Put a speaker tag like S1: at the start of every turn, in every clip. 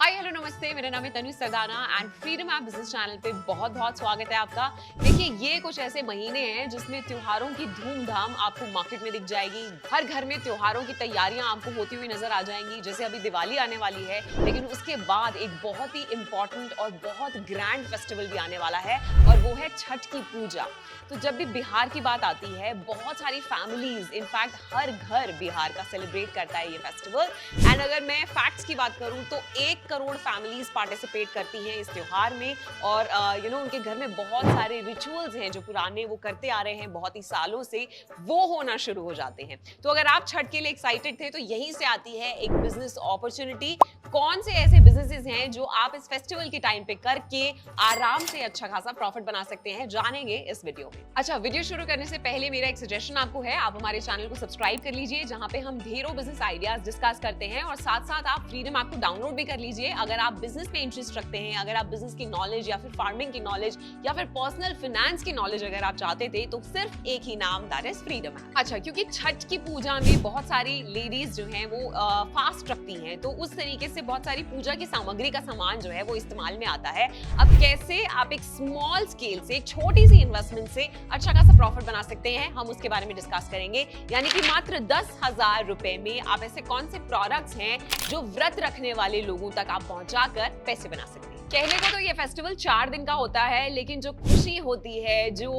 S1: Hi hello नमस्ते, मेरा नाम है Tanu Sardana and Freedom app business channel पे बहुत बहुत स्वागत है आपका। देखिए, ये कुछ ऐसे महीने हैं जिसमें त्योहारों की धूमधाम आपको मार्केट में दिख जाएगी। हर घर में त्योहारों की तैयारियां आपको होती हुई नजर आ जाएंगी। जैसे अभी दिवाली आने वाली है, लेकिन उसके बाद एक बहुत ही इंपॉर्टेंट और बहुत ग्रैंड फेस्टिवल भी आने वाला है और वो है छठ की पूजा। तो जब भी बिहार की बात आती है, बहुत सारी फैमिलीज, इनफैक्ट हर घर बिहार का सेलिब्रेट करता है ये फेस्टिवल। एंड अगर मैं फैक्ट्स की बात करूं तो 1 करोड़ फैमिलीज पार्टिसिपेट करती हैं इस त्योहार में। और उनके घर में बहुत सारे रिचुअल्स हैं जो पुराने वो करते आ रहे हैं बहुत ही सालों से, वो होना शुरू हो जाते हैं। तो अगर आप छठ के लिए एक्साइटेड थे तो यहीं से आती है एक बिजनेस अपॉर्चुनिटी। कौन से ऐसे बिजनेसेस हैं जो आप इस फेस्टिवल के टाइम पे करके आराम से अच्छा खासा प्रॉफिट बना सकते हैं, जानेंगे इस वीडियो में। अच्छा, वीडियो शुरू करने से पहले मेरा एक सजेशन आपको है, आप हमारे चैनल को सब्सक्राइब कर लीजिए, जहां पे हम ढेरों बिजनेस आइडियाज डिस्कस करते हैं। और साथ साथ आप फ्रीडम ऐप को डाउनलोड भी कर लीजिए अगर आप बिजनेस में इंटरेस्ट रखते हैं, अगर आप बिजनेस की नॉलेज या फिर फार्मिंग की नॉलेज या फिर पर्सनल फाइनेंस की नॉलेज अगर आप चाहते थे, तो सिर्फ एक ही नाम, दैट इज फ्रीडम ऐप। अच्छा, क्योंकि छठ की पूजा में बहुत सारी लेडीज जो हैं वो फास्ट रखती हैं, तो उस तरीके से बहुत सारी पूजा की सामग्री का सामान जो है वो इस्तेमाल में आता है। अब कैसे आप एक स्मॉल स्केल से, छोटी सी इन्वेस्टमेंट से अच्छा खासा प्रॉफिट बना सकते हैं, हम उसके बारे में डिस्कस करेंगे। यानी कि मात्र 10,000 रुपए में आप ऐसे कौन से प्रोडक्ट्स हैं जो व्रत रखने वाले लोगों तक आप पहुंचाकर पैसे बना सकते हैं। कहने को तो ये फेस्टिवल 4 दिन का होता है, लेकिन जो खुशी होती है, जो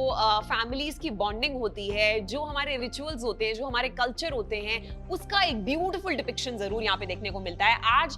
S1: फैमिलीज की बॉन्डिंग होती है, जो हमारे रिचुअल्स होते हैं, जो हमारे कल्चर होते हैं, उसका एक ब्यूटीफुल डिपिक्शन जरूर यहाँ पे देखने को मिलता है। आज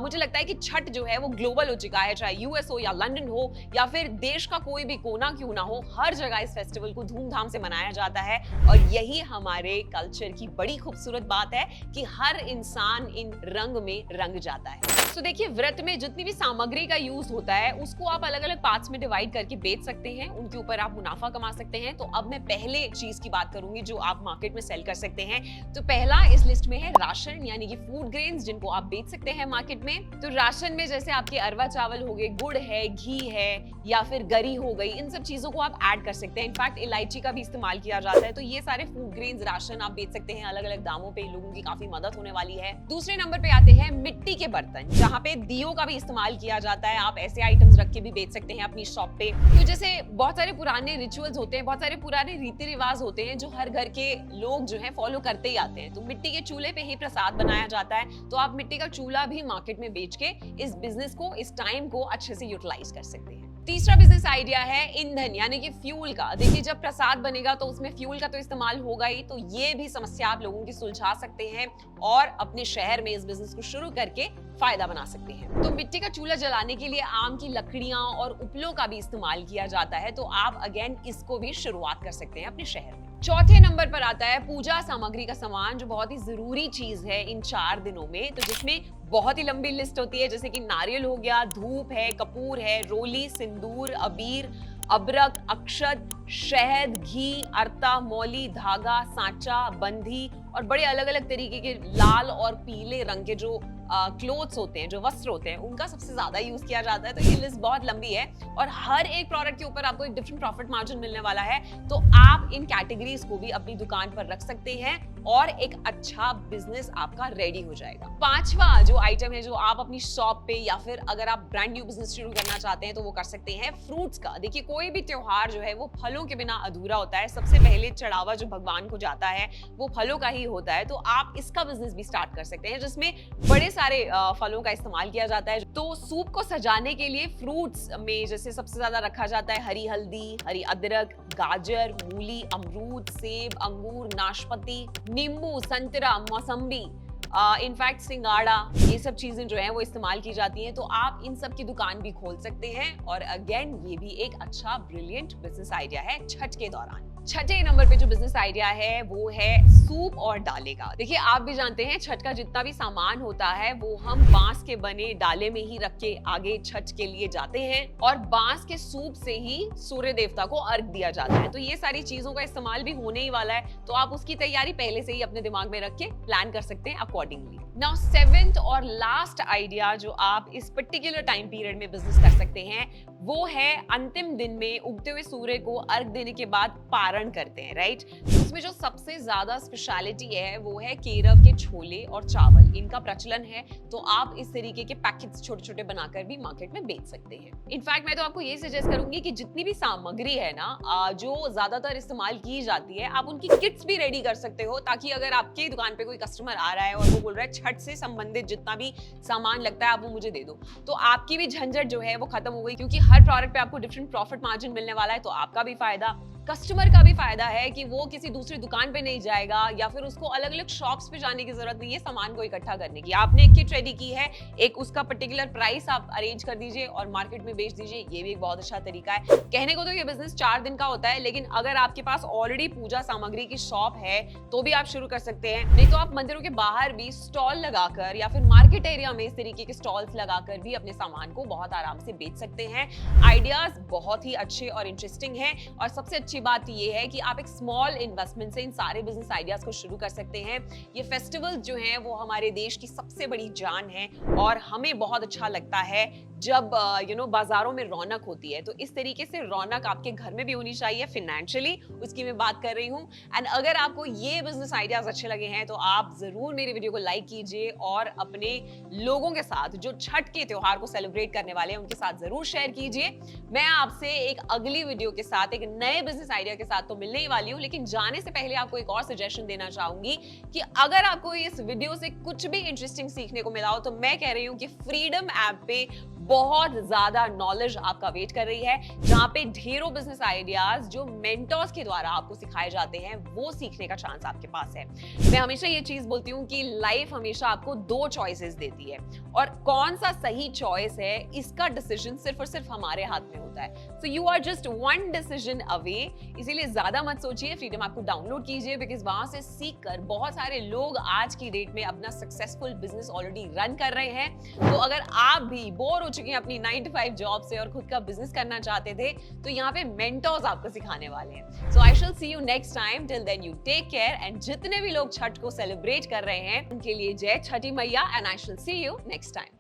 S1: मुझे लगता है कि छठ जो है वो ग्लोबल हो चुका है, चाहे यूएस हो या लंदन हो या फिर देश का कोई भी कोना क्यों ना हो, हर जगह इस फेस्टिवल को धूमधाम से मनाया जाता है। और यही हमारे कल्चर की बड़ी खूबसूरत बात है कि हर इंसान इन रंग में रंग जाता है। तो देखिए, व्रत में जितनी भी सामग्री का यूज होता है उसको आप अलग अलग पार्ट्स में डिवाइड करके बेच सकते हैं, उनके ऊपर आप मुनाफा कमा सकते हैं। तो अब मैं पहले चीज की बात करूंगी जो आप मार्केट में सेल कर सकते हैं। तो पहला इस लिस्ट में है राशन, यानी कि फूड ग्रेन्स, जिनको आप बेच सकते हैं मार्केट में। तो राशन में जैसे आपके अरवा चावल हो गए, गुड़ है, घी है या फिर गरी हो गई, इन सब चीजों को आप ऐड कर सकते हैं। इनफैक्ट इलायची का भी इस्तेमाल किया जाता है। तो ये सारे फूड ग्रेन्स, राशन आप बेच सकते हैं अलग अलग दामों पे, लोगों की काफी मदद होने वाली है। दूसरे नंबर पे आते हैं मिट्टी के बर्तन, जहाँ पे दियों का भी इस्तेमाल किया जाता है। आप ऐसे आइटम्स रख के भी बेच सकते हैं अपनी शॉप पे। तो जैसे बहुत सारे पुराने रिचुअल्स होते हैं, बहुत सारे पुराने रीति रिवाज होते हैं जो हर घर के लोग जो है फॉलो करते ही आते हैं। तो मिट्टी के चूल्हे पे ही प्रसाद बनाया जाता है, तो आप मिट्टी का चूल्हा भी मार्केट में बेच के इस बिजनेस को, इस टाइम को अच्छे से यूटिलाइज कर सकते हैं। तीसरा बिजनेस आइडिया है ईंधन, यानी कि फ्यूल का। देखिए, जब प्रसाद बनेगा तो उसमें फ्यूल का तो इस्तेमाल होगा ही, तो ये भी समस्या आप लोगों की सुलझा सकते हैं और अपने शहर में इस बिजनेस को शुरू करके फायदा बना सकते हैं। तो मिट्टी का चूल्हा जलाने के लिए आम की लकड़ियां और उपलों का भी इस्तेमाल किया जाता है, तो आप अगेन इसको भी शुरुआत कर सकते हैं अपने शहर में। चौथे नंबर पर आता है पूजा सामग्री का सामान, जो बहुत ही जरूरी चीज है इन 4 दिनों में। तो जिसमें बहुत ही लंबी लिस्ट होती है, जैसे कि नारियल हो गया, धूप है, कपूर है, रोली, सिंदूर, अबीर, अबरक, अक्षत, शहद, घी, अर्ता, मौली, धागा, सांचा, बंधी और बड़े अलग अलग तरीके के लाल और पीले रंग के जो क्लोथ्स होते हैं, जो वस्त्र होते हैं, उनका सबसे ज्यादा यूज किया जाता है। तो ये लिस्ट बहुत लंबी है और हर एक प्रोडक्ट के ऊपर आपको एक डिफरेंट प्रॉफिट मार्जिन मिलने वाला है। तो आप इन कैटेगरीज को भी अपनी दुकान पर रख सकते हैं और एक अच्छा बिजनेस आपका रेडी हो जाएगा। पांचवा जो आइटम है जो आप अपनी शॉप पे या फिर अगर आप ब्रांड न्यू बिजनेस शुरू करना चाहते हैं तो वो कर सकते हैं फ्रूट्स का। देखिए, कोई भी त्योहार जो है वो फलों के बिना अधूरा होता है। सबसे पहले चढ़ावा जो भगवान को जाता है वो फलों का ही होता है। तो आप इसका बिजनेस भी स्टार्ट कर सकते हैं, जिसमें बड़े सारे फलों का इस्तेमाल किया जाता है। तो सूप को सजाने के लिए फ्रूट्स में जैसे सबसे ज्यादा रखा जाता है हरी हल्दी, हरी अदरक, गाजर, मूली, अमरूद, सेब, अंगूर, नाशपाती, नींबू, संतरा, मौसम्बी, इनफैक्ट सिंगाड़ा, ये सब चीजें जो है वो इस्तेमाल की जाती हैं। तो आप इन सब की दुकान भी खोल सकते हैं और अगेन ये भी एक अच्छा ब्रिलियंट बिजनेस आइडिया है छठ के दौरान। छठे नंबर पे जो बिजनेस आइडिया है वो है सूप और डाले का। देखिए, आप भी जानते हैं छठ का जितना भी सामान होता है वो हम बांस के बने डाले में ही रख के आगे छठ के लिए जाते हैं और बांस के सूप से ही सूर्य देवता को अर्घ दिया जाता है। तो ये सारी चीजों का इस्तेमाल भी होने ही वाला है, तो आप उसकी तैयारी पहले से ही अपने दिमाग में रख के प्लान कर सकते हैं अकॉर्डिंगली। नाउ सेवेंथ और लास्ट आइडिया जो आप इस पर्टिकुलर टाइम पीरियड में बिजनेस कर सकते हैं वो है अंतिम दिन में उगते हुए सूर्य को अर्घ देने के बाद पारण करते हैं, राइट। इसमें जो सबसे ज्यादा स्पेशलिटी है वो है केरव के छोले और चावल। इनका प्रचलन है, तो आप इस तरीके के पैकेट्स छोटे छोटे बनाकर भी मार्केट में बेच सकते हैं। इनफैक्ट मैं तो आपको ये सजेस्ट करूंगी कि जितनी भी सामग्री है ना जो ज्यादातर इस्तेमाल की जाती है, आप उनकी किट्स भी रेडी कर सकते हो, ताकि अगर आपकी दुकान पे कोई कस्टमर आ रहा है और वो बोल रहा है छठ से संबंधित जितना भी सामान लगता है आप वो मुझे दे दो, तो आपकी भी झंझट जो है वो खत्म हो गई, क्योंकि हर प्रोडक्ट पे आपको डिफरेंट प्रॉफिट मार्जिन मिलने वाला है। तो आपका भी फायदा, कस्टमर का भी फायदा है कि वो किसी दूसरी दुकान पे नहीं जाएगा या फिर उसको अलग अलग शॉप्स पे जाने की जरूरत नहीं है सामान को इकट्ठा करने की। आपने एक किट रेडी की है, एक उसका पर्टिकुलर प्राइस आप अरेंज कर दीजिए और मार्केट में बेच दीजिए। ये भी एक बहुत अच्छा तरीका है। कहने को तो ये बिजनेस 4 दिन का होता है, लेकिन अगर आपके पास ऑलरेडी पूजा सामग्री की शॉप है तो भी आप शुरू कर सकते हैं। नहीं तो आप मंदिरों के बाहर भी स्टॉल लगाकर या फिर मार्केट एरिया में इस तरीके के स्टॉल्स लगाकर भी अपने सामान को बहुत आराम से बेच सकते हैं। आइडियाज बहुत ही अच्छे और इंटरेस्टिंग हैं, और सबसे अच्छी बात ये है कि आप एक स्मॉल इन्वेस्टमेंट से इन सारे बिजनेस आइडियाज को शुरू कर सकते हैं। ये फेस्टिवल्स जो हैं वो हमारे देश की सबसे बड़ी जान है, और हमें बहुत अच्छा लगता है जब बाजारों में रौनक होती है। तो इस तरीके से रौनक आपके घर में भी होनी चाहिए फिनेंशियली, उसकी मैं बात कर रही हूँ। एंड अगर आपको ये बिजनेस आइडियाज अच्छे लगे हैं तो आप जरूर मेरी वीडियो को लाइक कीजिए और अपने लोगों के साथ जो छठ के त्योहार को सेलिब्रेट करने वाले हैं उनके साथ जरूर शेयर कीजिए। मैं आपसे एक अगली वीडियो के साथ एक नए बिजनेस आइडिया के साथ तो मिलने ही वाली हूँ, लेकिन जाने से पहले आपको एक और सजेशन देना चाहूंगी कि अगर आपको इस वीडियो से कुछ भी इंटरेस्टिंग सीखने को मिला हो तो मैं कह रही हूँ कि फ्रीडम ऐप पे बहुत ज्यादा नॉलेज आपका वेट कर रही है, जहां पे ढेरों बिजनेस आइडियाज जो मेंटर्स के द्वारा आपको सिखाए जाते हैं वो सीखने का चांस आपके पास है। मैं हमेशा ये चीज बोलती हूँ कि लाइफ हमेशा आपको 2 चॉइसेस देती है, और कौन सा सही चॉइस है इसका डिसीजन सिर्फ और सिर्फ हमारे हाथ में होता है। So you are just 1 decision away. इसीलिए ज्यादा मत सोचिए, फ्रीडम ऐप को डाउनलोड कीजिए, बिकॉज वहां से सीख कर बहुत सारे लोग आज की डेट में अपना सक्सेसफुल बिजनेस ऑलरेडी रन कर रहे हैं। तो अगर आप भी बोर हो चुके हैं अपनी 9 to 5 जॉब से और खुद का बिजनेस करना चाहते थे, तो यहाँ पे मेंटर्स आपको सिखाने वाले हैं। So I shall see you next time. Till then you take care, and जितने भी लोग छठ को सेलिब्रेट कर रहे हैं उनके लिए जय Chhathi Maiya, and I shall see you next time.